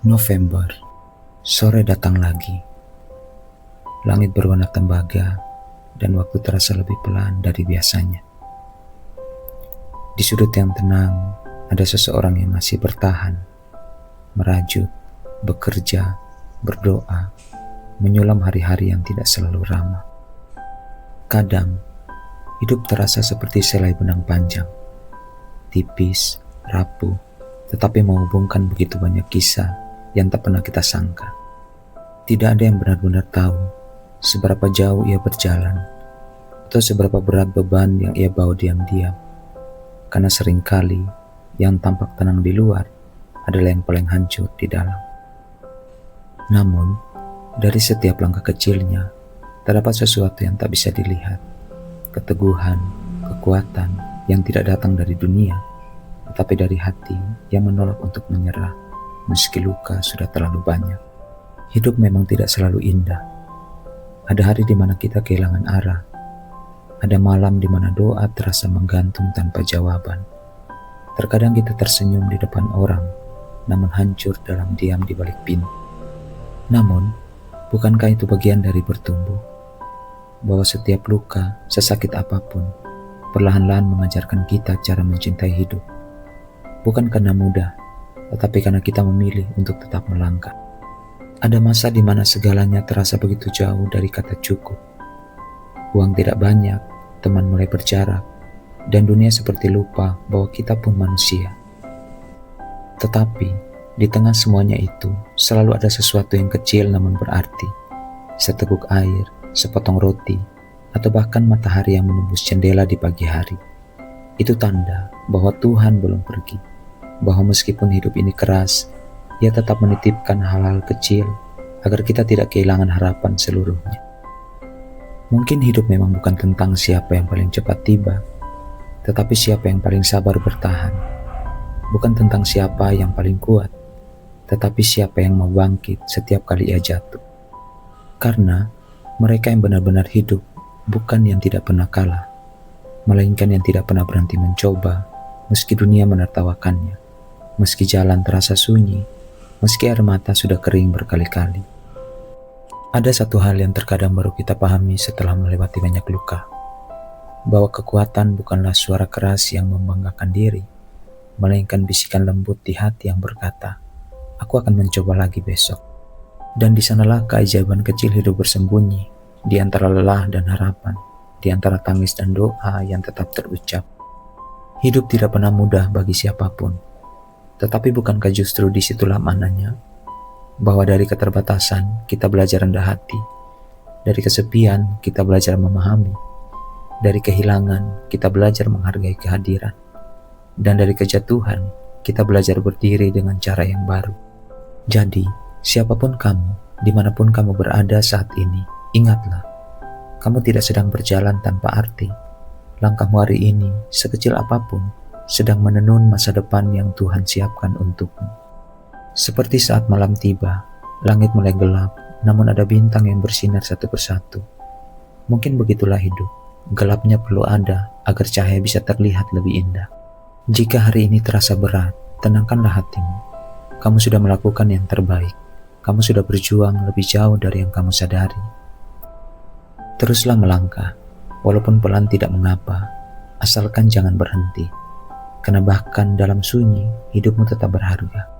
November, sore datang lagi. Langit berwarna tembaga dan waktu terasa lebih pelan dari biasanya. Di sudut yang tenang, ada seseorang yang masih bertahan, merajut, bekerja, berdoa, menyulam hari-hari yang tidak selalu ramah. Kadang, hidup terasa seperti selai benang panjang, tipis, rapuh, tetapi menghubungkan begitu banyak kisah yang tak pernah kita sangka. Tidak ada yang benar-benar tahu seberapa jauh ia berjalan atau seberapa berat beban yang ia bawa diam-diam, karena seringkali yang tampak tenang di luar adalah yang paling hancur di dalam. Namun, dari setiap langkah kecilnya terdapat sesuatu yang tak bisa dilihat, keteguhan, kekuatan yang tidak datang dari dunia, tetapi dari hati yang menolak untuk menyerah meski luka sudah terlalu banyak. Hidup memang tidak selalu indah. Ada hari di mana kita kehilangan arah. Ada malam di mana doa terasa menggantung tanpa jawaban. Terkadang kita tersenyum di depan orang, namun hancur dalam diam di balik pintu. Namun, bukankah itu bagian dari bertumbuh? Bahwa setiap luka, sesakit apapun, perlahan-lahan mengajarkan kita cara mencintai hidup. Bukan karena mudah, tetapi karena kita memilih untuk tetap melangkah. Ada masa di mana segalanya terasa begitu jauh dari kata cukup. Uang tidak banyak, teman mulai berjarak, dan dunia seperti lupa bahwa kita pun manusia. Tetapi, di tengah semuanya itu, selalu ada sesuatu yang kecil namun berarti. Seteguk air, sepotong roti, atau bahkan matahari yang menembus jendela di pagi hari. Itu tanda bahwa Tuhan belum pergi. Bahwa meskipun hidup ini keras, ia tetap menitipkan hal-hal kecil agar kita tidak kehilangan harapan seluruhnya. Mungkin hidup memang bukan tentang siapa yang paling cepat tiba, tetapi siapa yang paling sabar bertahan. Bukan tentang siapa yang paling kuat, tetapi siapa yang mau bangkit setiap kali ia jatuh. Karena mereka yang benar-benar hidup bukan yang tidak pernah kalah, melainkan yang tidak pernah berhenti mencoba meski dunia menertawakannya. Meski jalan terasa sunyi, meski air mata sudah kering berkali-kali. Ada satu hal yang terkadang baru kita pahami setelah melewati banyak luka, bahwa kekuatan bukanlah suara keras yang membanggakan diri, melainkan bisikan lembut di hati yang berkata, "Aku akan mencoba lagi besok." Dan di sanalah keajaiban kecil hidup bersembunyi, di antara lelah dan harapan, di antara tangis dan doa yang tetap terucap. Hidup tidak pernah mudah bagi siapapun. Tetapi bukankah justru disitulah maknanya? Bahwa dari keterbatasan kita belajar rendah hati, dari kesepian kita belajar memahami, dari kehilangan kita belajar menghargai kehadiran, dan dari kejatuhan kita belajar berdiri dengan cara yang baru. Jadi, siapapun kamu, dimanapun kamu berada saat ini, ingatlah, kamu tidak sedang berjalan tanpa arti. Langkahmu hari ini, sekecil apapun, sedang menenun masa depan yang Tuhan siapkan untukmu. Seperti saat malam tiba, langit mulai gelap, namun ada bintang yang bersinar satu persatu. Mungkin begitulah hidup, gelapnya perlu ada agar cahaya bisa terlihat lebih indah. Jika hari ini terasa berat, tenangkanlah hatimu. Kamu sudah melakukan yang terbaik, kamu sudah berjuang lebih jauh dari yang kamu sadari. Teruslah melangkah, walaupun pelan tidak mengapa, asalkan jangan berhenti. Karena bahkan dalam sunyi, hidupmu tetap berharga.